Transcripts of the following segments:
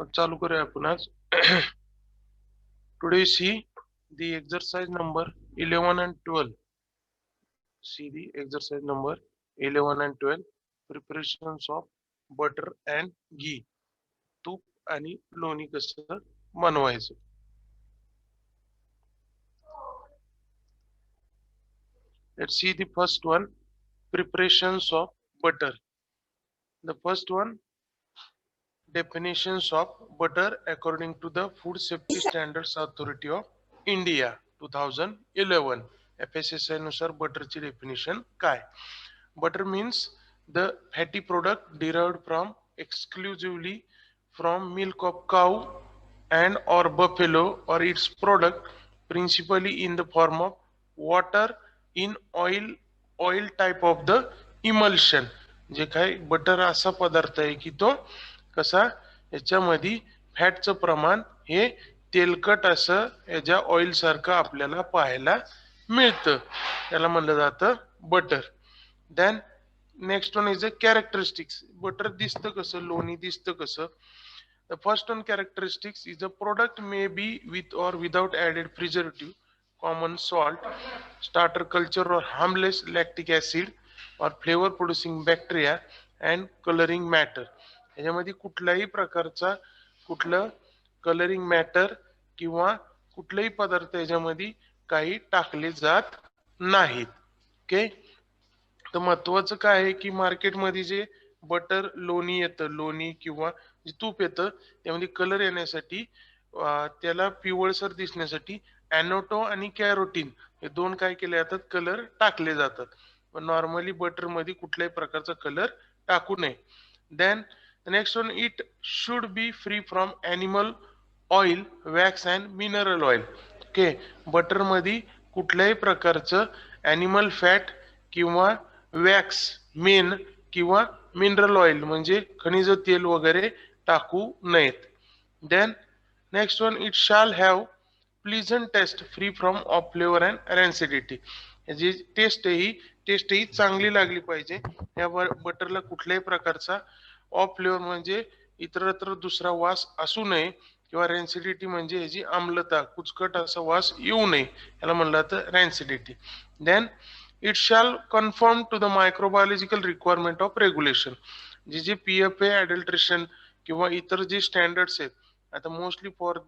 चालू करूया आपण आज. Today see the exercise number 11 and 12. See the exercise number 11 and 12. Preparations of butter and ghee. तूप आणि लोणी कसं बनवायचं. Let's see the first one. Preparations of butter. The first one, definitions of butter according to the Food Safety Standards Authority of India 2011. FSSAI नुसार बटरची definition काय. Butter means the fatty product derived from exclusively from milk of cow and or buffalo or its product principally in the form of water in oil type of the emulsion. जे काय butter असा पदार्थ आहे की तो कसा याच्यामध्ये फॅटचं प्रमाण हे तेलकट असं याच्या ऑइल सारखं आपल्याला पाहायला मिळतं, त्याला म्हणलं जातं butter. Then next one is a characteristics. Butter दिसतं कसं, लोणी दिसतं कसं. The first one characteristics is a product may be with or without added preservative, common salt, starter culture or harmless lactic acid or flavour producing bacteria and colouring matter. याच्यामध्ये कुठल्याही प्रकारचा कुठलं colouring matter किंवा कुठलाही पदार्थ याच्यामध्ये काही टाकले जात नाहीत. ओके. तर महत्वाचं काय आहे की मार्केटमध्ये जे बटर लोणी येतं, लोणी किंवा जे तूप येतं त्यामध्ये कलर येण्यासाठी त्याला पिवळसर दिसण्यासाठी ॲनोटो आणि कॅरोटीन हे दोन काय केले जातात, कलर टाकले जातात. पण नॉर्मली बटर मध्ये कुठल्याही प्रकारचा कलर टाकू नये. Then next one, it should be free from animal oil, wax and mineral oil. Okay. Butter मध्ये कुठल्याही प्रकारचं ॲनिमल फॅट किंवा वॅक्स मेन किंवा मिनरल ऑइल म्हणजे खनिज तेल वगैरे टाकू नयेत. Then next one, it shall have pleasant taste free from of flavour and rancidity. जी टेस्ट ही चांगली लागली पाहिजे. या बटरला कुठल्याही प्रकारचा ऑफ फ्लेवर म्हणजे इतरत्र दुसरा वास असू नये किंवा रॅन्सिडिटी म्हणजे याची आम्लता कुचकट असा वास येऊ नये, याला म्हणलं जातं rancidity. Then it shall confirm to the microbiological requirement of regulation. जे PFA अडल्ट्रेशन किंवा इतर जे स्टँडर्ड्स आहेत, आता mostly for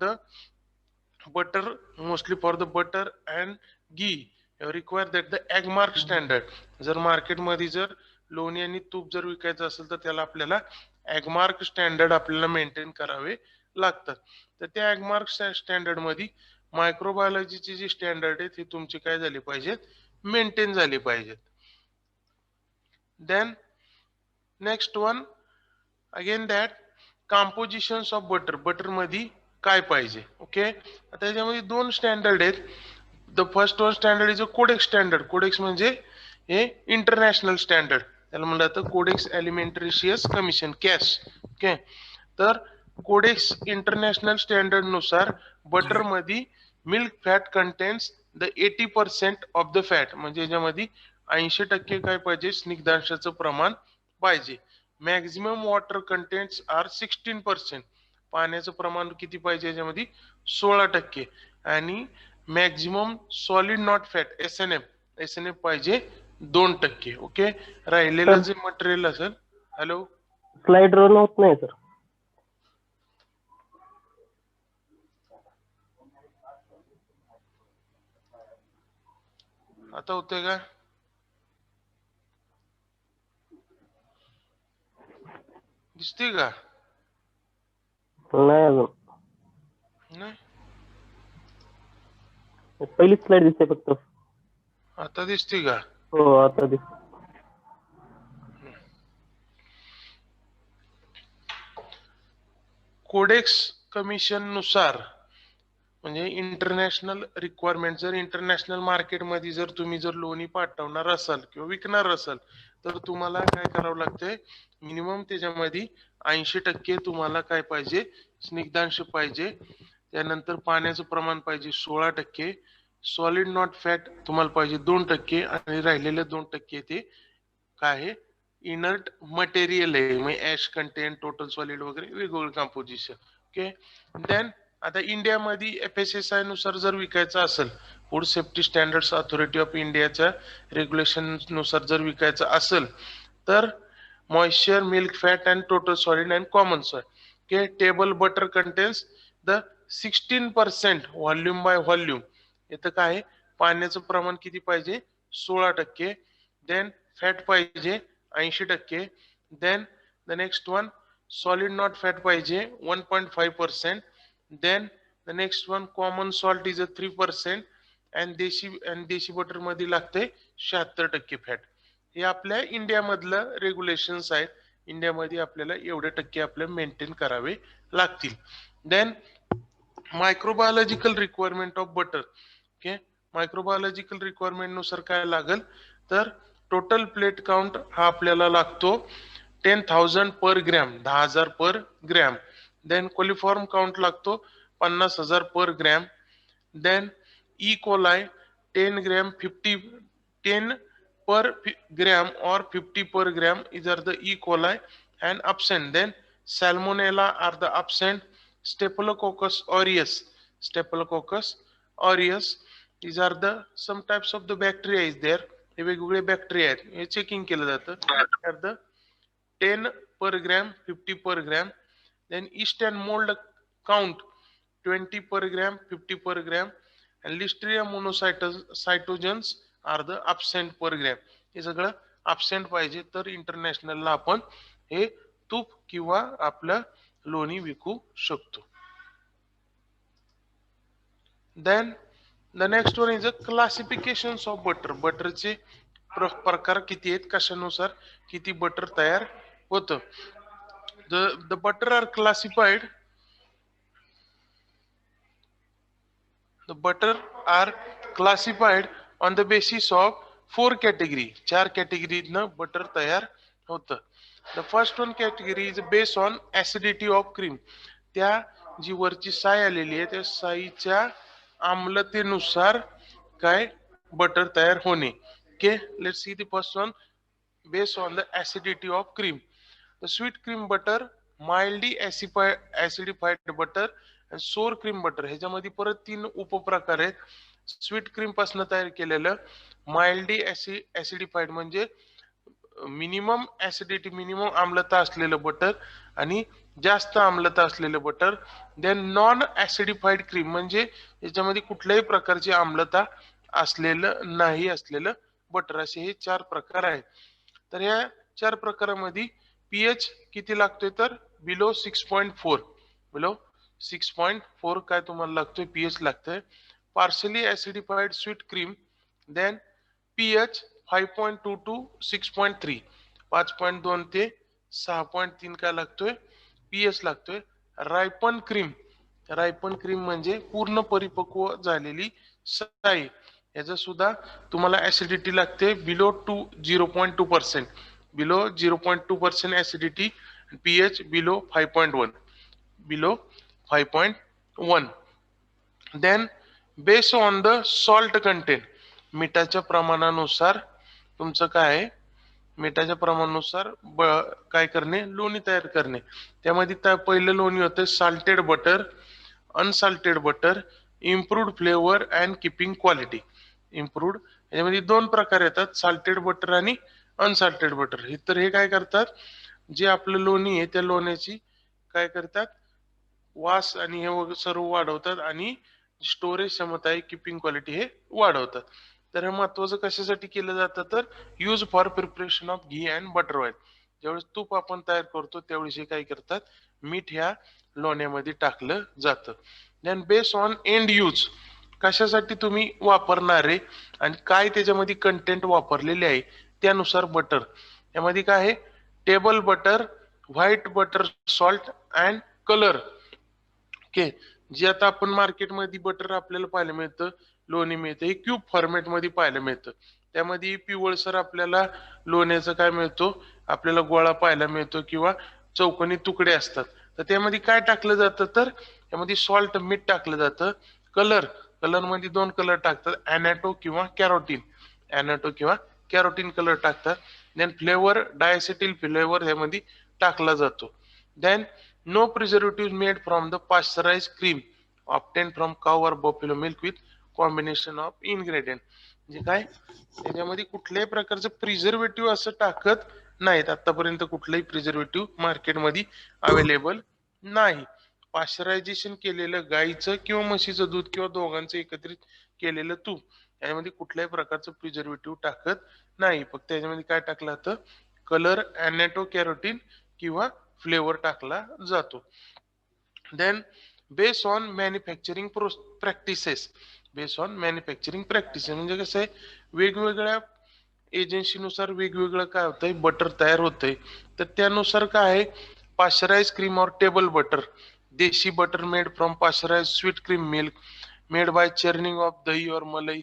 the butter and ghee require that the Agmark standard. जर मार्केटमध्ये जर लोणी आणि तूप जर विकायचं असेल तर त्याला आपल्याला एगमार्क स्टँडर्ड आपल्याला मेंटेन करावे लागतात. तर त्या एगमार्क स्टँडर्ड मध्ये मायक्रोबायोलॉजीचे जे स्टँडर्ड आहेत हे तुमचे काय झाले पाहिजेत, मेंटेन झाले पाहिजेत. Then next one again that compositions of butter. Butter मध्ये काय पाहिजे. ओके. आता याच्यामध्ये दोन स्टँडर्ड आहेत. The first one standard is a Codex standard. Codex म्हणजे हे इंटरनॅशनल स्टँडर्ड, त्याला म्हणलं जातं कोडेक्स एलिमेंट्रिशियस कमिशन, कॅश. ओके. तर कोडेक्स इंटरनॅशनल स्टँडर्ड नुसार बटर मध्ये milk fat contents the 80% of the fat, म्हणजे याच्यामध्ये 80% काय पाहिजे, स्निग्धांशाचं प्रमाण पाहिजे. Maximum water contents R 16%. पाण्याचं प्रमाण किती पाहिजे याच्यामध्ये, 16%. आणि maximum solid not fat S N F पाहिजे 2%. ओके. राहिलेलं जे मटेरियल असेल, हॅलो स्लाइड रन होत नाही सर. आता होतंय का, दिसते का नाही अजून, नाही, पहिली स्लाइड दिसते फक्त. आता दिसते का. हो आता दिसते. कोडेक्स कमिशन नुसार म्हणजे इंटरनॅशनल रिक्वायरमेंट, जर इंटरनॅशनल मार्केटमध्ये जर तुम्ही जर लोणी पाठवणार असाल किंवा विकणार असाल तर तुम्हाला काय करावं लागतंय, मिनिमम त्याच्यामध्ये 80% तुम्हाला काय पाहिजे, स्निग्धांश पाहिजे. त्यानंतर पाण्याचं प्रमाण पाहिजे 16%. सॉलिड नॉट फॅट तुम्हाला पाहिजे 2% आणि राहिलेले 2% ते काय आहे, इनर्ट मटेरियल आहे, म्हणजे ऍश कंटेंट, टोटल सॉलिड वगैरे वेगवेगळे कॉम्पोजिशन. ओके. देन आता इंडियामध्ये FSSAI नुसार जर विकायचं असेल, food safety standards authority of इंडियाच्या रेग्युलेशन नुसार जर विकायचं असेल तर moisture, milk fat and total solid and common soil. Okay. Table butter contains the 16% volume by volume. इथं काय पाण्याचं प्रमाण किती पाहिजे? 16%. देन फॅट पाहिजे 80%. Then the next one solid not fat पाहिजे 1.5%. then the next one common salt is a 3% and देशी butter मध्ये लागते 76% फॅट. हे आपल्या इंडिया मधलं रेग्युलेशन्स आहेत. इंडियामध्ये आपल्याला एवढे टक्के आपले मेंटेन करावे लागतील. Then microbiological requirement of butter. Okay. Microbiological requirement नुसार काय लागेल तर टोटल प्लेट काउंट हा आपल्याला लागतो 10,000 per gram, 10,000 per gram. Then coliform count लागतो 50,000 per gram. Then E coli 10 gram 10 per gram or 50 per gram is are the E. coli and absent. Then salmonella are the absent. Staphylococcus aureus these are the some types of the bacteria is there. हे वेगवेगळे bacteria आहेत, हे checking केलं जातं. 10 per gram, 50 per gram. Then yeast and mold count 20 per gram, 50 per gram. And Listeria monocytogenes are the absent per gram. हे सगळं absent पाहिजे तर इंटरनॅशनलला आपण हे तूप किंवा आपलं लोणी विकू शकतो. Then the next one is a classifications of butter. बटरचे प्रकार किती आहेत, कशानुसार किती बटर तयार होतं. The butter are classified. The butter are classified on the basis of 4 category. 4 category न बटर तयार होतं. The first one category is based on acidity of cream. त्या जी वरची साय आलेली आहे त्या साईच्या आम्लतेनुसार काय बटर तयार होणे. Okay, let's see the first one based on the acidity of cream. The sweet cream butter, mildly acidified butter and sour cream butter. ह्याच्यामध्ये परत 3 उपप्रकार आहेत. स्वीट क्रीम पासून तयार केलेलं, माइल्डली ऍसिडिफाईड म्हणजे मिनिमम ऍसिडिटी मिनिमम आम्लता असलेलं बटर आणि जास्त आम्लता असलेलं बटर. देन नॉन ऍसिडिफाईड क्रीम म्हणजे याच्यामध्ये कुठल्याही प्रकारची आम्लता असलेलं नाही असलेलं बटर. असे हे 4 प्रकार आहेत. तर या 4 प्रकारामध्ये पीएच किती लागतोय तर बिलो 6.4 काय तुम्हाला लागतोय पीएच लागतोय. Partially acidified sweet cream then pH 5.2 to 6.3 5.2 ते 6.3 काय लागतोय पीएच लागतोय. रायपन क्रीम म्हणजे पूर्ण परिपक्व झालेली साई, याचा सुद्धा तुम्हाला ऍसिडिटी लागते below 0.2%, below 0.2% acidity, pH below 5.1. Then based on the salt content, मिठाच्या प्रमाणानुसार तुमचं काय आहे, मिठाच्या प्रमाणानुसार काय करणे लोणी तयार करणे. त्यामध्ये पहिलं लोणी होतं salted butter, unsalted butter, improved flavour and keeping quality. Improved याच्यामध्ये 2 प्रकार येतात, साल्टेड बटर आणि अनसाल्टेड बटर. तर हे काय करतात, जे आपलं लोणी आहे त्या लोण्याची काय करतात वास आणि हे सर्व वाढवतात आणि स्टोरेज क्षमता आहे किपिंग क्वालिटी हे वाढवतात. तर हे महत्वाचं कशासाठी केलं जातं तर use for preparation of ghee and butter oil. ज्यावेळेस तूप आपण तयार करतो त्यावेळेस हे काय करतात मीठ ह्या लोण्यामध्ये टाकलं जातं. Then based on end use, कशासाठी तुम्ही वापरणारे आणि काय त्याच्यामध्ये कंटेंट वापरलेले आहे त्यानुसार बटर. यामध्ये काय आहे table butter, white butter salt and colour. Okay, जे आता आपण मार्केटमध्ये बटर आपल्याला पाहायला मिळतं, लोणी मिळतं, हे क्यूब फॉर्मॅट मध्ये पाहायला मिळतं. त्यामध्ये पिवळसर आपल्याला लोण्याचं काय मिळतो, आपल्याला गोळा पाहायला मिळतो किंवा चौकोनी तुकडे असतात. तर त्यामध्ये काय टाकलं जातं तर त्यामध्ये सॉल्ट मीठ टाकलं जातं. कलर मध्ये 2 कलर टाकतात, ॲनाटो किंवा कॅरोटीन कलर टाकतात. देन फ्लेवर डायसेटिल फ्लेवर ह्यामध्ये टाकला जातो. Then no preservative made from the pasteurise cream obtain from cow or buffalo milk with combination of ingredient. म्हणजे काय, त्याच्यामध्ये कुठल्याही प्रकारचं प्रिझर्वेटिव्ह असं टाकत नाहीत. आतापर्यंत कुठलंही प्रिझर्वेटिव्ह मार्केटमध्ये अवेलेबल नाही. पाश्चरायझेशन केलेलं गाईचं किंवा म्हशीचं दूध किंवा दोघांचं एकत्रित केलेलं तूप यामध्ये कुठल्याही प्रकारचं प्रिझर्वेटिव्ह टाकत नाही. फक्त त्याच्यामध्ये काय टाकलं जातं, कलर, ॲनेटो कॅरोटीन किंवा फ्लेवर टाकला जातो. Then base on manufacturing practices, base on manufacturing practices म्हणजे कसं आहे, वेगवेगळ्या एजन्सीनुसार वेगवेगळं काय होतंय, बटर तयार होतंय. तर त्यानुसार काय आहे, पाश्चराइज क्रीम और टेबल बटर, देशी butter made from pasteurise sweet cream milk made by churning of दही और मलाई.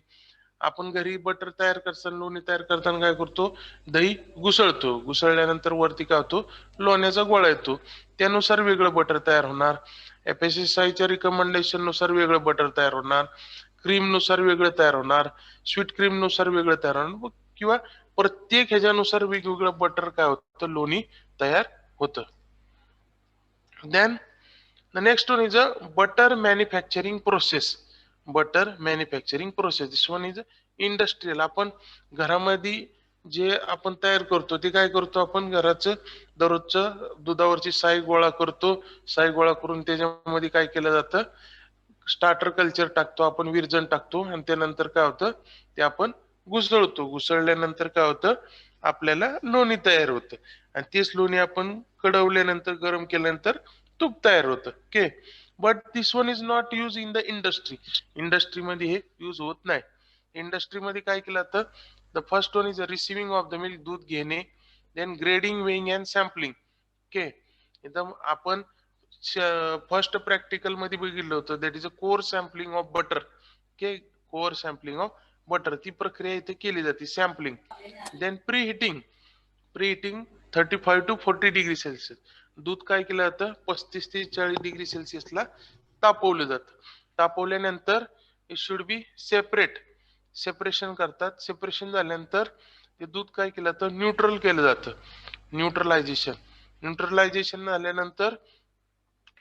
आपण घरी बटर तयार करताना, लोणी तयार करताना काय करतो, दही घुसळतो, घुसळल्यानंतर वरती काय होतो, लोण्याचा गोळा येतो. त्यानुसार वेगळं बटर तयार होणार. FSSAIच्या रिकमेंडेशन नुसार वेगळं बटर तयार होणार, क्रीम नुसार वेगळं तयार होणार, स्वीट क्रीम नुसार वेगळं तयार होणार, किंवा प्रत्येक ह्याच्यानुसार वेगवेगळं बटर काय होतं, लोणी तयार होतं. Then the next one is a butter manufacturing process. Butter manufacturing process, this one is industrial. आपण घरामध्ये जे आपण तयार करतो ते काय करतो, आपण घराचं दररोजचं दुधावरची साय गोळा करतो. साय गोळा करून त्याच्यामध्ये काय केलं जातं, स्टार्टर कल्चर टाकतो आपण, विरजण टाकतो, आणि त्यानंतर काय होतं, ते आपण घुसळतो. घुसळल्यानंतर काय होतं, आपल्याला लोणी तयार होतं, आणि तेच लोणी आपण कडवल्यानंतर, गरम केल्यानंतर तूप तयार होतं. Okay, but this one is not use in the industry. इंडस्ट्रीमध्ये हे यूज होत नाही. इंडस्ट्रीमध्ये काय केलं जातं, the first one is receiving of the milk, दूध घेणे, then grading, weighing and sampling. Okay, एकदम आपण फर्स्ट प्रॅक्टिकल मध्ये बघितलं होतं, that is a core sampling of butter. Okay, core sampling of butter, ती प्रक्रिया इथे केली जाते, sampling. Then pre heating, pre heating 35 to 40 degree Celsius. दूध काय केलं जातं, 35 ते 40 डिग्री सेल्सिअसला तापवलं जातं. तापवल्यानंतर it should be separate, separation करतात. सेपरेशन झाल्यानंतर ते दूध काय केलं जातं, न्यूट्रल केलं जातं, न्यूट्रलायझेशन. न्यूट्रलायझेशन झाल्यानंतर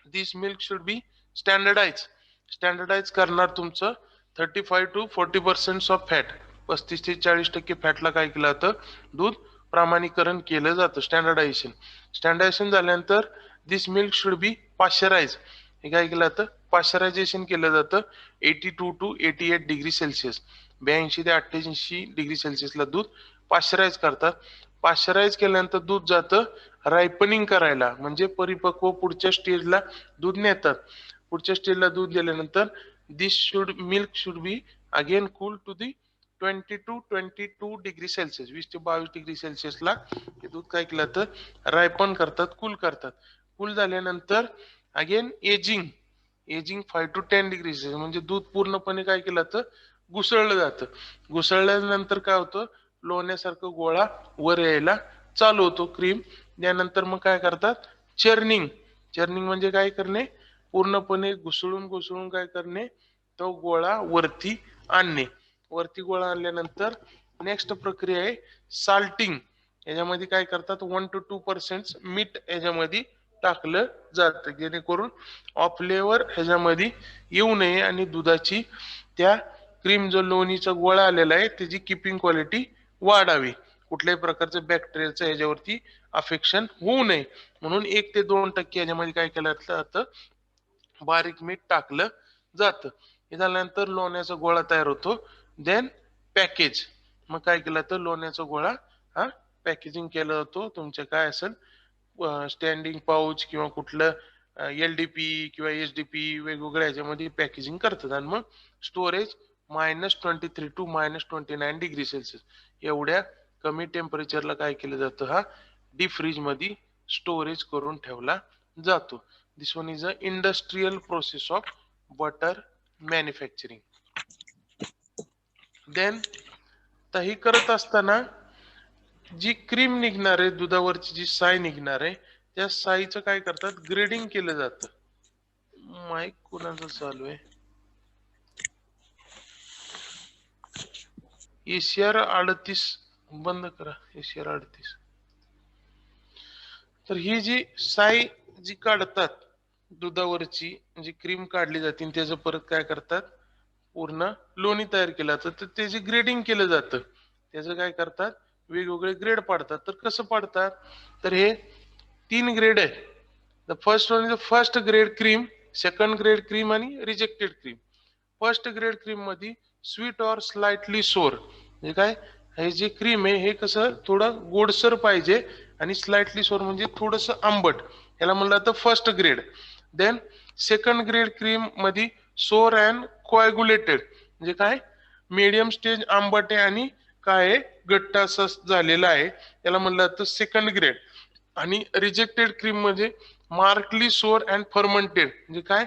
this milk should be standardise, standardise करणार तुमचं 35 to 40% ऑफ फॅट, 35 ते 40% फॅटला काय केलं जातं, दूध प्रमाणीकरण केलं जातं, स्टँडर्डायझेशन. स्टँडर्डायझेशन झाल्यानंतर this milk should B pasteurise, हे काय केलं जातं, पाश्चरायझेशन केलं जातं 82 to 88 डिग्री सेल्सिअस, 82 ते 88 डिग्री सेल्सिअसला दूध पाश्चराइज करतात. पाश्चराइज केल्यानंतर दूध जातं रायपनिंग करायला, म्हणजे परिपक्व पुढच्या स्टेजला दूध नेतात. पुढच्या स्टेजला दूध गेल्यानंतर this should milk should be again cool to the 20 to 22 degree Celsius, 20 ते 22 डिग्री सेल्सिअसला हे दूध काय केलं जातं, रायपन करतात, कूल करतात. कूल झाल्यानंतर again ageing, ageing 5 to 10 degree Celsius, म्हणजे दूध पूर्णपणे काय केलं जातं, घुसळलं जातं. घुसळल्यानंतर काय होतं, लोण्यासारखं गोळा वर यायला चालू होतो, क्रीम. त्यानंतर मग काय करतात, चर्निंग. चर्निंग म्हणजे काय करणे, पूर्णपणे घुसळून घुसळून काय करणे, तो गोळा वरती आणणे. वरती गोळा आणल्यानंतर नेक्स्ट प्रक्रिया आहे साल्टिंग. याच्यामध्ये काय करतात, 1 to 2% मीठ याच्यामध्ये टाकलं जातं, जेणेकरून ऑफ फ्लेवर ह्याच्यामध्ये येऊ नये आणि दुधाची, त्या क्रीम जो लोणीचा गोळा आलेला आहे त्याची किपिंग क्वालिटी वाढावी, कुठल्याही प्रकारचं बॅक्टेरियाचं ह्याच्यावरती अफेक्शन होऊ नये, म्हणून 1 ते 2% याच्यामध्ये काय केलं जातं, बारीक मीठ टाकलं जातं. हे झाल्यानंतर लोण्याचा गोळा तयार होतो. देन पॅकेज, मग काय केलं तर लोण्याचा गोळा हा पॅकेजिंग केला जातो. तुमच्या काय असेल स्टँडिंग पाऊच किंवा कुठलं LDP किंवा SDP वेगवेगळ्या ह्याच्यामध्ये पॅकेजिंग करतात, आणि मग स्टोरेज -23 to -29 डिग्री सेल्सिअस एवढ्या कमी टेम्परेचरला काय केलं जातं, हा डीप फ्रीज मध्ये स्टोरेज करून ठेवला जातो. This one is a industrial process of butter manufacturing. Then ही करत असताना जी क्रीम निघणार आहे, दुधावरची जी साय निघणार आहे, त्या साईचं काय करतात, ग्रेडिंग केलं जातं. माईक कोणाचं चालू आहे, ACR 38 बंद करा, ACR 38. तर ही जी साय जी काढतात दुधावरची जी क्रीम काढली जाते आणि त्याचं परत काय करतात पूर्ण लोणी तयार केलं जातं तर त्याचे ग्रेडिंग केलं जातं त्याचं काय करतात वेगवेगळे ग्रेड पाडतात तर कसं पाडतात तर हे 3 ग्रेड आहे the first one is the first grade cream second grade cream आणि rejected cream first grade cream मध्ये स्वीट ऑर स्लाइटली सोर म्हणजे काय हे जे क्रीम आहे हे कसं थोडं गोडसर पाहिजे आणि स्लाइटली सोर म्हणजे थोडस आंबट याला म्हणलं तर first grade then second grade cream मध्ये सोर अँड कोएग्युलेटेड म्हणजे काय मीडियम स्टेज आंबट आहे आणि काय आहे घट्ट असं झालेलं आहे याला म्हणलं तर सेकंड ग्रेड आणि रिजेक्टेड क्रीम मध्ये मार्कली सोर अँड फर्मंटेड म्हणजे काय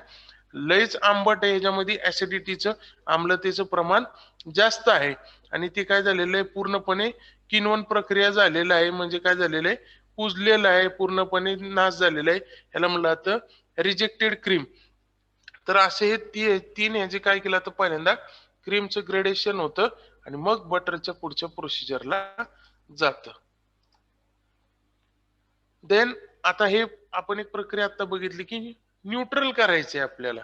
लयच आंबट आहे याच्यामध्ये ऍसिडिटीचं आम्लतेचं प्रमाण जास्त आहे आणि ते काय झालेलं आहे पूर्णपणे किण्वन प्रक्रिया झालेलं आहे म्हणजे काय झालेलं आहे कुजलेलं आहे पूर्णपणे नाश झालेला आहे याला म्हणलं जातं रिजेक्टेड क्रीम तर असे हे तीन ह्याचे काय केलं तर पहिल्यांदा क्रीमचं ग्रेडेशन होतं आणि मग बटरच्या पुढच्या प्रोसिजरला जातं देन आता हे आपण एक प्रक्रिया आता बघितली की न्यूट्रल करायचंय आपल्याला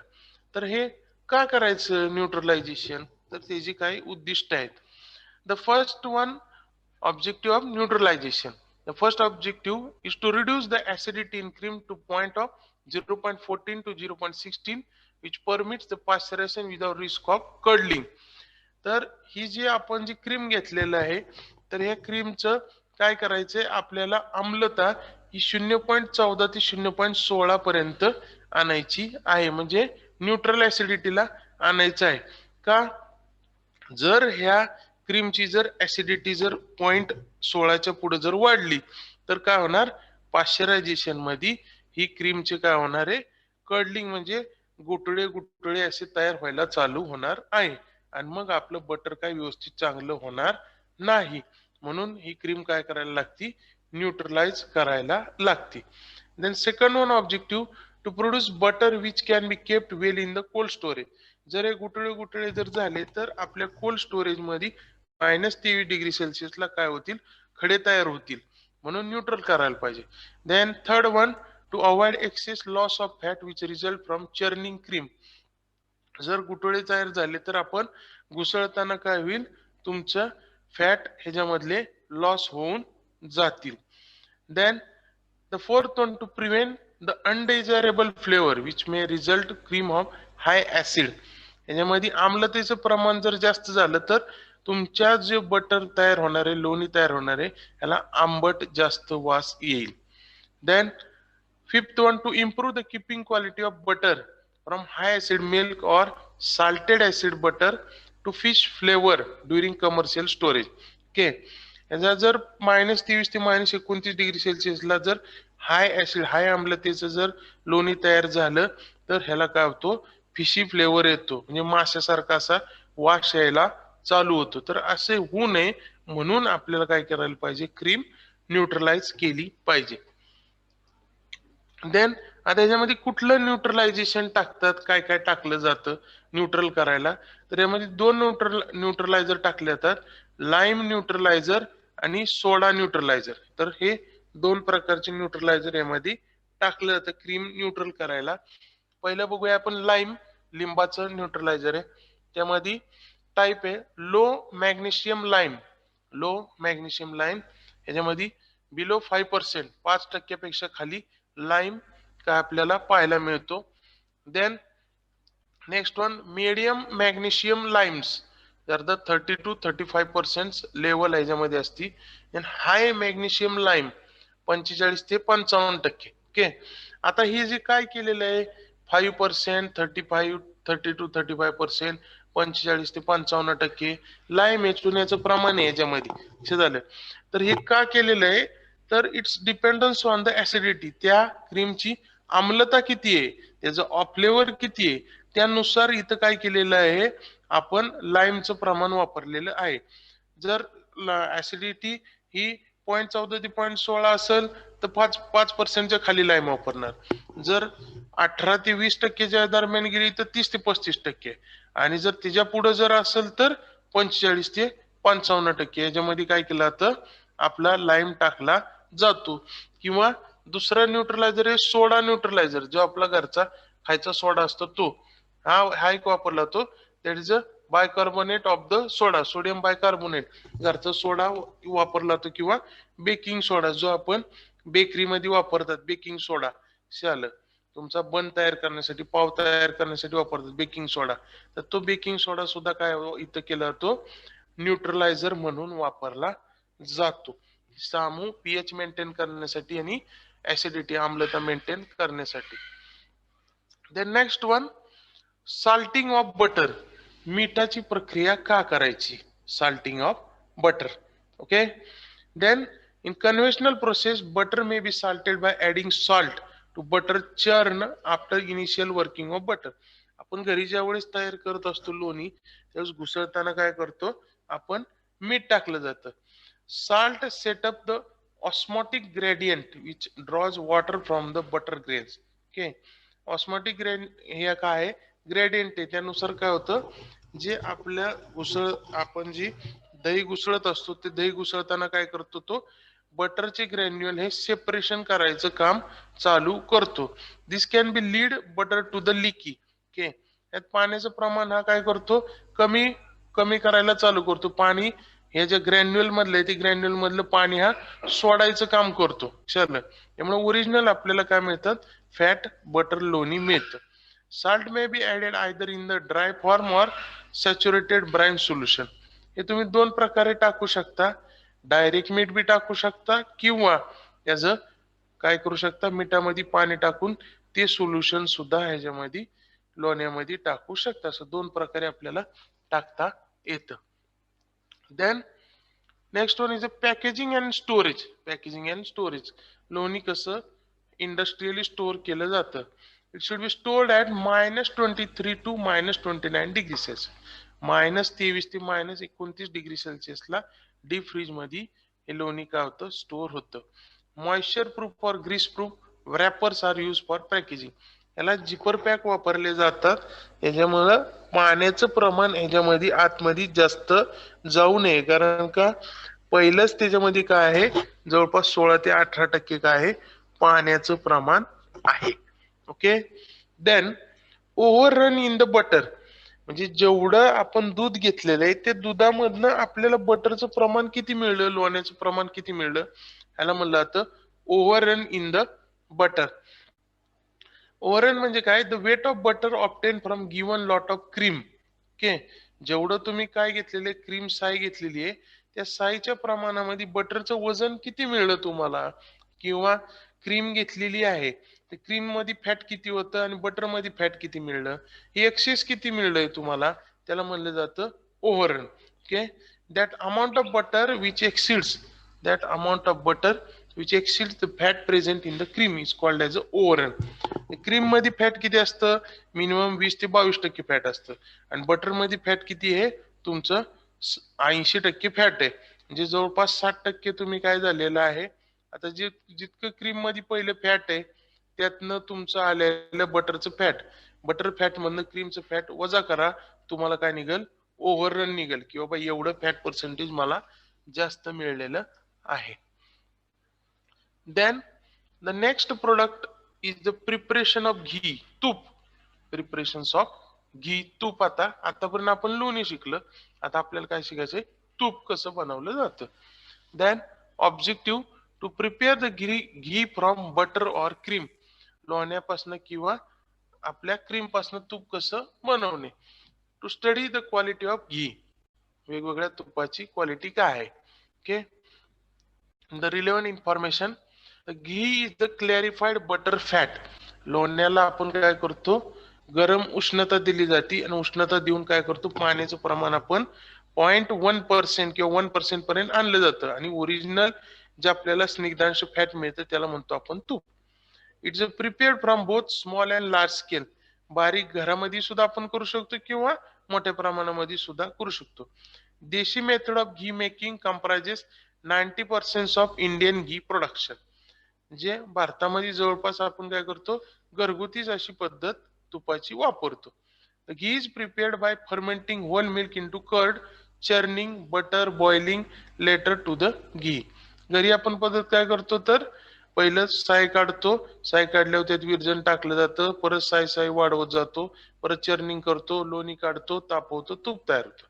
तर हे का करायचं न्यूट्रलायझेशन तर त्याची काही उद्दिष्ट आहेत the first one objective of neutralization the first objective is to reduce the acidity in cream to point of 0.14 to 0.16 which permits the pasteurization without risk of curdling तर ही जी आपण जी क्रीम घेतलेलं आहे तर या क्रीमचं काय करायचंय आपल्याला आम्लता ही 0.14 ते 0.16 पर्यंत आणायची आहे म्हणजे न्यूट्रल ऍसिडिटीला आणायचं आहे का जर ह्या क्रीमची जर ऍसिडिटी जर 0.16च्या पुढे जर वाढली तर काय होणार पाश्चरायझेशन मध्ये ही क्रीमचे काय होणार आहे कर्डलिंग म्हणजे गुठळे गुठळे असे तयार व्हायला चालू होणार आहे आणि मग आपलं बटर काय व्यवस्थित चांगलं होणार नाही म्हणून ही क्रीम काय करायला लागती न्यूट्रलाइज करायला लागते then second one objective to produce butter which can be kept well in the cold storage जर हे गुठळे गुठळे जर झाले तर आपल्या कोल्ड स्टोरेज मध्ये -23°C काय होतील खडे तयार होतील म्हणून न्यूट्रल करायला पाहिजे then third one to avoid excess loss of fat which result from churning cream जर गुठळे तयार झाले तर आपण घुसळताना काय होईल तुमचं फॅट ह्याच्यामधले लॉस होऊन जातील then the fourth one to prevent the undesirable flavour which may result cream of high acid याच्यामध्ये आम्लतेचं प्रमाण जर जास्त झालं तर तुमच्या जे बटर तयार होणार आहे लोणी तयार होणार आहे याला आंबट जास्त वास येईल then fifth one to improve the keeping quality of butter from high acid milk or salted acid butter to fish flavour during commercial storage okay याचा जर -23 ते -29°C जर हाय ऍसिड हाय आम्लतेचं जर लोणी तयार झालं तर ह्याला काय होतो फिशी फ्लेवर येतो म्हणजे माशासारखा असा वास यायला चालू होतो तर असे होऊ नये म्हणून आपल्याला काय करायला पाहिजे क्रीम न्यूट्रलाइज केली पाहिजे देन आता याच्यामध्ये कुठलं न्यूट्रलायझेशन टाकतात काय काय टाकलं जातं न्यूट्रल करायला तर यामध्ये दोन न्यूट्रलायझर टाकले जातात लाईम न्यूट्रलायझर आणि सोडा न्यूट्रलायझर तर हे दोन प्रकारचे न्यूट्रलायझर यामध्ये टाकलं जातं क्रीम न्यूट्रल करायला पहिलं बघूया आपण लाईम लिंबाचं न्यूट्रलायझर आहे त्यामध्ये टाईप आहे लो मॅग्नेशियम लाईम याच्यामध्ये बिलो 5% 5% खाली लाईम काय आपल्याला पाहायला मिळतो then next one medium magnesium limes जर द 30 to 35% लेवल याच्यामध्ये असती देन हाय मॅग्नेशियम लाईम 45 ते 55% ओके आता ही जे काय केलेलं आहे 5% 30 to 35% 45 ते 55% लाईम चुन्याचं प्रमाण आहे याच्यामध्ये झालं तर हे का केलेलं आहे तर it's dependence on the acidity त्या क्रीमची आम्लता किती आहे त्याचं फ्लेवर किती आहे त्यानुसार इथं काय केलेलं आहे आपण लाईमचं प्रमाण वापरलेलं आहे जर ऍसिडिटी ही 0.14 ते 0.16 असेल तर 5% खाली लाईम वापरणार जर 18 ते 20% दरम्यान गेली तर 30 ते 35% आणि जर त्याच्या पुढे जर असेल तर 45 ते 55% याच्यामध्ये काय केलं जातं आपला लाईम टाकला जातो किंवा दुसरा न्यूट्रलायझर आहे सोडा न्यूट्रलायझर, जो आपला घरचा खायचा सोडा असतो तो. हा एक वापरला तो. That is a bicarbonate of the soda, sodium bicarbonate. घरचा सोडा वापरला तो, किंवा बेकिंग सोडा जो आपण बेकरीमध्ये वापरतात, बेकिंग सोडा झालं. तुमचा बन तयार करण्यासाठी, पाव तयार करण्यासाठी वापरतात बेकिंग सोडा. तर तो बेकिंग सोडा सुद्धा काय इथं केला जातो, न्यूट्रलायझर म्हणून वापरला जातो. सामू पीएच मेंटेन करण्यासाठी आणि ऍसिडिटी, आम्लता मेंटेन करण्यासाठी. The next one, salting of butter. मिठाची प्रक्रिया का करायची? Salting of butter. Okay. Then in conventional process butter may be salted by adding salt to butter churn after initial working of butter. आपण घरी ज्या वेळेस तयार करत असतो लोणी, त्यावेळेस घुसळताना काय करतो आपण, मीठ टाकलं जातं. Salt set up the osmotic gradient which draws water from the butter grains. Okay. Osmotic हे काय आहे, ग्रेडियंट आहे. त्यानुसार काय होतं, जे आपल्या आपण जी दही घुसळत असतो, ते दही घुसळताना काय करतो, तो बटरचे ग्रॅन्युअल हे सेपरेशन करायचं काम चालू करतो. This can be lead butter to the leaky. Okay. यात पाण्याचं प्रमाण हा काय करतो, कमी कमी करायला चालू करतो. पाणी हे जे ग्रॅन्युअल मधलं आहे, ते ग्रॅन्युअल मधलं पाणी हा सोडायचं काम करतो. चल, त्यामुळे ओरिजिनल आपल्याला काय मिळतात, फॅट बटर लोणी मिळतं. Salt may be added either in the dry form or saturated brine solution. हे तुम्ही दोन प्रकारे टाकू शकता. डायरेक्ट मीठ बी टाकू शकता, किंवा त्याचं काय करू शकता, मिठामध्ये पाणी टाकून ते सोल्युशन सुद्धा ह्याच्यामध्ये लोण्यामध्ये टाकू शकता. असं दोन प्रकारे आपल्याला टाकता येतं. Then next one is a packaging and storage. Packaging and storage. लोणी कसं इंडस्ट्रियली स्टोअर केलं जातं. It should be stored at -23 to -29 degree Celsius. -23 ते -29 डिग्री सेल्सिअसला डीप फ्रीज मध्ये हे लोणी काय होतं, स्टोअर होतं. Moisture proof or grease proof wrappers are use for packaging. याला जिपर पॅक वापरले जातात. याच्यामुळं पाण्याचं प्रमाण ह्याच्यामध्ये आतमध्ये जास्त जाऊ नये, कारण का पहिलंच त्याच्यामध्ये काय आहे, जवळपास 16 ते 18% काय आहे, पाण्याचं प्रमाण आहे. Okay. Then over run in the butter. म्हणजे जेवढं आपण दूध घेतलेलं आहे, ते दुधामधनं आपल्याला बटरचं प्रमाण किती मिळलं, लोण्याचं प्रमाण किती मिळलं, ह्याला म्हणलं जातं over run in the butter. Overrun म्हणजे काय, the weight of butter obtain from given lot of cream. Okay. जेवढं तुम्ही काय घेतलेले, क्रीम साय घेतलेली आहे, त्या साईच्या प्रमाणामध्ये बटरचं वजन किती मिळलं तुम्हाला, किंवा क्रीम घेतलेली आहे, ते क्रीम मध्ये फॅट किती होतं आणि बटर मध्ये फॅट किती मिळलं, हे एक्सेस किती मिळलंय तुम्हाला, त्याला म्हणलं जातं overrun. Okay. That amount of butter which exceeds which exceeds the fat present in the cream is called as a overrun. Cream मध्ये फॅट किती असतं, मिनिमम 20 ते 22% फॅट असतं, आणि बटर मध्ये फॅट किती आहे तुमचं, 80% फॅट आहे. म्हणजे जवळपास 60% तुम्ही काय झालेलं आहे, आता जे जितकं क्रीम मध्ये पहिलं फॅट आहे, त्यातनं तुमचं आलेलं बटरचं फॅट, बटर फॅट मधनं क्रीमचं फॅट वजा करा, तुम्हाला काय निघेल, ओव्हररन निघेल, की बाबा एवढं फॅट पर्सेंटेज मला जास्त मिळलेलं आहे. Then the next product is the preparation of ghee, तूप. प्रिपरेशन्स ऑफ घी, तूप. आतापर्यंत आपण लोणी शिकलं, आता आपल्याला काय शिकायचंय, तूप कसं बनवलं जातं. Then objective to prepare the ghee from butter or cream. लोण्यापासून किंवा आपल्या क्रीम पासून तूप कसं बनवणे. To study the quality of ghee. वेगवेगळ्या तुपाची क्वालिटी काय आहे. Okay. The relevant information. Ghee is the clarified butter fat. लोण्याला आपण काय करतो, गरम उष्णता दिली जाते, आणि उष्णता देऊन काय करतो, पाण्याचं प्रमाण आपण 0.1% किंवा 1% पर्यंत आणलं जातं, आणि ओरिजिनल जे आपल्याला स्निग्धांश फॅट मिळतं त्याला म्हणतो आपण तूप. It's a prepared from both small and large scale. बारीक घरामध्ये सुद्धा आपण करू शकतो, किंवा मोठ्या प्रमाणामध्ये सुद्धा करू शकतो. देशी method of ghee making comprises 90% of Indian ghee production. जे भारतामध्ये जवळपास आपण काय करतो, घरगुतीच अशी पद्धत तुपाची वापरतो. Ghee is prepared by fermenting whole milk into curd, churning, butter, boiling later to the ghee. घरी आपण पद्धत काय करतो, तर पहिलं साय काढतो, साय काढल्यावर त्यात विरजण टाकलं जातं, परत साय साय वाढवत जातो, परत चर्निंग करतो, लोणी काढतो, तापवतो, तूप तयार होतं.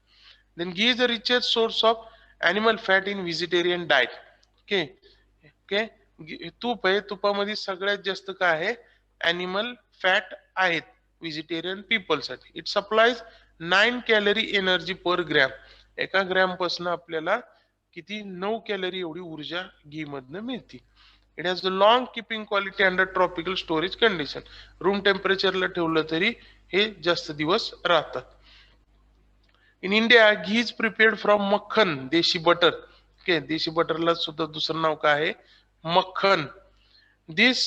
Then ghee is the richest source of animal fat in vegetarian diet. Okay okay, तूप आहे, तुपामध्ये सगळ्यात जास्त काय आहे, एनिमल फॅट आहेत व्हेजिटेरियन पीपल साठी. It supplies 9 calorie energy per gram. एका ग्रॅम पासून आपल्याला किती 9 कॅलरी एवढी ऊर्जा घी मधनं मिळते. It has the long keeping quality under tropical storage condition. Room टेम्परेचरला ठेवलं तरी हे जास्त दिवस राहतात. In India ghee is prepared from makhan, desi butter. Okay, देशी बटरला सुद्धा दुसरं नाव काय आहे, मक्खन. This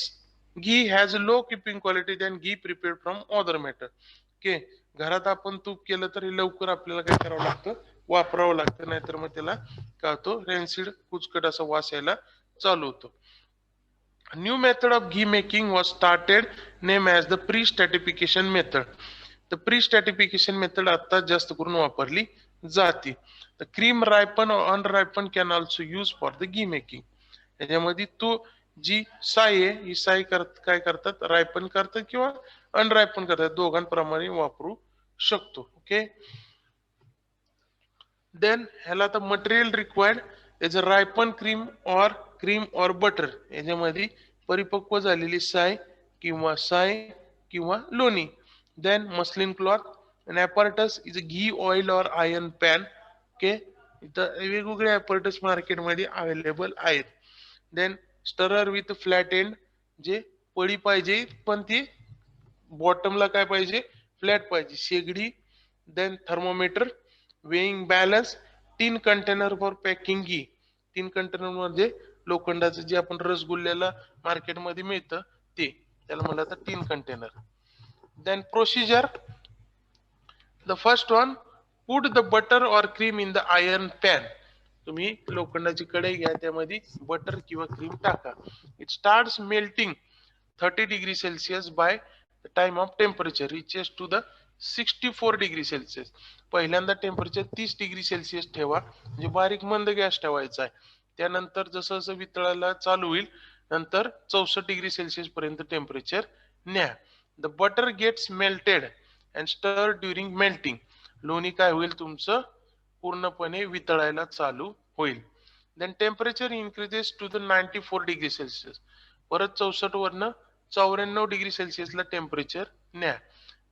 ghee has low keeping quality than ghee prepared from other matter. Okay, घरात आपण तूप केलं तर हे लवकर आपल्याला काय करावं लागतं, वापरावं लागतं, नाहीतर मग त्याला काय होतं, रेन्सिड कुचकट असा वास यायला चालू होतो. New method of ghee making was started name as the pre stratification method. The pre stratification method आता जास्त करून वापरली जाते. द क्रीम रायपन और unripen can also use for the ghee making. याच्यामध्ये तो जी साय आहे, ही साय काय करतात, रायपन करतात किंवा अनरायपन करतात, दोघांप्रमाणे वापरू शकतो. ओके, देन ह्याला आता material required is a ripen cream और बटर. याच्यामध्ये परिपक्व झालेली साय किंवा लोणी. Then muslin cloth. अन apparatus is a ghee oil और आयर्न पॅन. ओके, इथं वेगवेगळे ॲपॅरेटस मार्केटमध्ये अवेलेबल आहेत. Then stirrer with flat end, जे पळी पाहिजे पण ती बॉटमला काय पाहिजे, फ्लॅट पाहिजे, शेगडी. Then thermometer, weighing balance, 3 container for packing ghee. 3 container मध्ये लोखंडाचं जे आपण रसगुल्ल्याला मार्केटमध्ये मिळतं ते, त्याला म्हणलं तर 3 container. Then procedure, the first one, put the butter और cream in the iron pan. तुम्ही लोखंडाची कढई घ्या, त्यामध्ये बटर किंवा क्रीम टाका. It starts melting 30 degree Celsius by the time of temperature reaches to the 64 degree Celsius. पहिल्यांदा temperature 30 degree Celsius ठेवा, म्हणजे बारीक मंद गॅस ठेवायचा आहे. त्यानंतर जसं जसं वितळायला चालू होईल, नंतर 64 डिग्री सेल्सिअस पर्यंत टेम्परेचर न्या. The butter gets melted and stir during melting. लोणी काय होईल, तुमचं पूर्णपणे वितळायला चालू होईल. Then temperature increases to the 94 degree Celsius. परत 64 वरनं 94 डिग्री सेल्सिअसला टेम्परेचर न्या.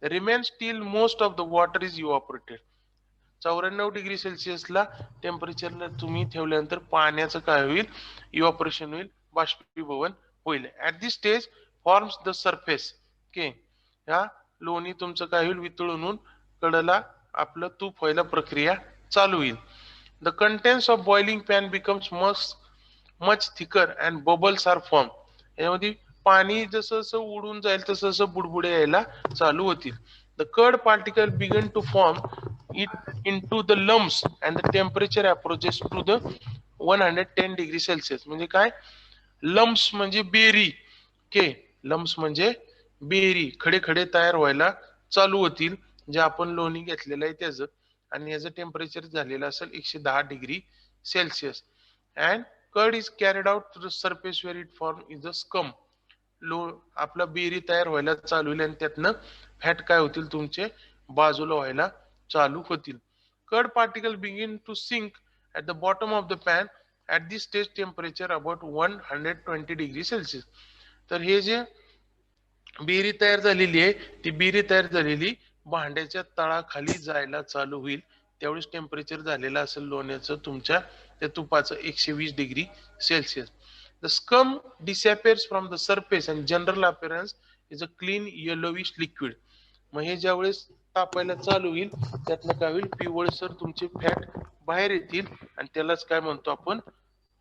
Remains till most of the water is evaporated. 94 degree सेल्सिअसला टेम्परेचरला तुम्ही ठेवल्यानंतर पाण्याचं काय होईल, इव्हॅपोरेशन होईल, बाष्पीभवन होईल. At this stage forms the surface. Okay, ह्या लोणी तुमचं काय होईल, वितळून होऊन कडला आपलं तूप व्हायला प्रक्रिया चालू होईल. The contents of boiling pan becomes much thicker and bubbles are form. यामध्ये पाणी जसं जसं उडून जाईल तसं जसं बुडबुडे यायला चालू होतील. The curd particle begin to form it into the lumps and the temperature approaches to the 110 degree Celsius. म्हणजे काय, लम्स म्हणजे बेरी. ओके, लम्स म्हणजे बेरी, खडे खडे तयार व्हायला चालू होतील, जे आपण लोणी घेतलेलं आहे त्याचं, आणि याचं टेम्परेचर झालेलं असेल 110 degree Celsius. And curd is carried out to the surface where it form is a scum. आपला बेरी तयार व्हायला चालू होईल आणि त्यातनं फॅट काय होतील, तुमचे बाजूला व्हायला चालू होतील. Curd particle begin to sink at the bottom of the pan. At this stage temperature about 120 degree Celsius. तर हे जे बेरी तयार झालेली आहे, ती बेरी तयार झालेली भांड्याच्या तळाखाली जायला चालू होईल. त्यावेळेस टेम्परेचर झालेलं असेल लोण्याचं तुमच्या त्या तुपाचं 120 degree Celsius. The scum disappears from the surface and general appearance is a clean yellowish liquid. मग हे ज्यावेळेस तापायला चालू होईल, त्यातलं काय होईल, पिवळसर तुमचे फॅट बाहेर येतील आणि त्यालाच काय म्हणतो आपण,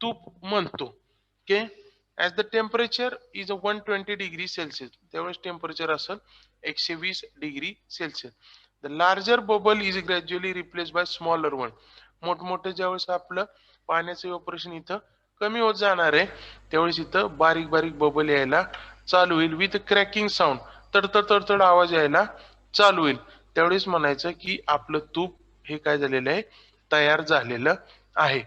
तूप म्हणतो. Okay, as the temperature is 120 degree Celsius. त्यावेळेस टेम्परेचर असेल 120 degree Celsius. The larger bubble is gradually replace by smaller one. मोठमोठे ज्यावेळेस आपलं पाण्याचं इव्हॅपोरेशन इथं कमी होत जाणार आहे, त्यावेळेस इथं बारीक बारीक बबल यायला चालू होईल. विथ क्रॅकिंग साऊंड, तडतड तडतड आवाज यायला चालू होईल. त्यावेळेस म्हणायचं की आपलं तूप हे काय झालेलं आहे, तयार झालेलं आहे.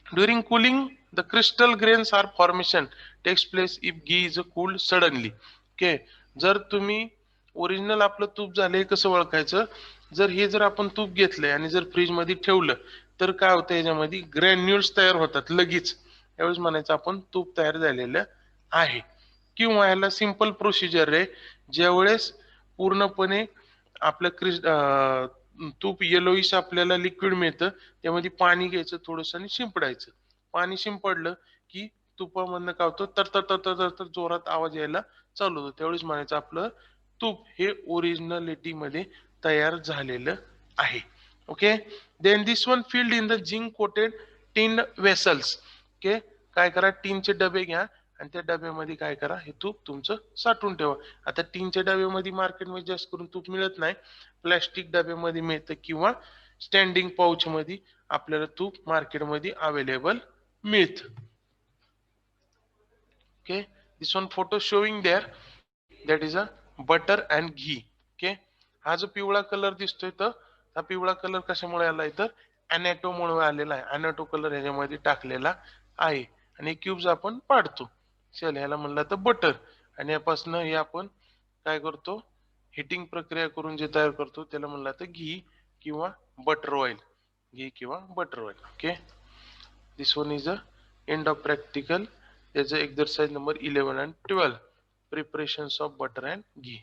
During cooling the crystal grains are formation takes place if ghee is cooled suddenly. Okay, जर तुम्ही ओरिजिनल आपलं तूप झालंय कसं ओळखायचं, जर आपण तूप घेतलंय आणि जर फ्रीज मध्ये ठेवलं तर काय होतं, याच्यामध्ये ग्रॅन्युल्स तयार होतात लगेच, त्यावेळेस म्हणायचं आपण तूप तयार झालेलं आहे. किंवा याला सिंपल प्रोसिजर आहे, ज्यावेळेस पूर्णपणे आपलं तूप येलोइश आपल्याला लिक्विड मिळतं, त्यामध्ये पाणी घ्यायचं थोडंसं आणि शिंपडायचं. पाणी शिंपडलं की तुपामधनं काय होतं, तर तर तर तर तर तर जोरात आवाज यायला चालू होतो, त्यावेळेस म्हणायचं आपलं तूप हे ओरिजिनलिटी मध्ये तयार झालेलं आहे. Okay, then this one filled in the zinc coated tin vessels. Okay, काय करा, टीनचे डबे घ्या आणि त्या डब्यामध्ये काय करा, हे तूप तुमचं साठवून ठेवा. आता टीनच्या डब्यामध्ये मार्केटमध्ये जास्त करून तूप मिळत नाही, प्लॅस्टिक डब्यामध्ये मिळतं किंवा स्टँडिंग पाऊच मध्ये आपल्याला तूप मार्केटमध्ये अवेलेबल मिळतं. Okay, this one photo showing there that is a butter and ghee. Okay, हा जो पिवळा कलर दिसतोय तर हा पिवळा कलर कशामुळे आलाय, तर अॅनेटोमुळे आलेला आहे. अॅनेटो कलर ह्याच्यामध्ये टाकलेला आहे आणि क्यूब्स आपण पाडतो. चल, ह्याला म्हणलं तर बटर, आणि यापासून हे आपण काय करतो, हिटिंग प्रक्रिया करून जे तयार करतो त्याला म्हणलं तर घी किंवा बटर ऑइल. घी किंवा butter oil. Okay, this one is a end of practical. त्याचं exercise number 11 and 12, preparations of butter and ghee.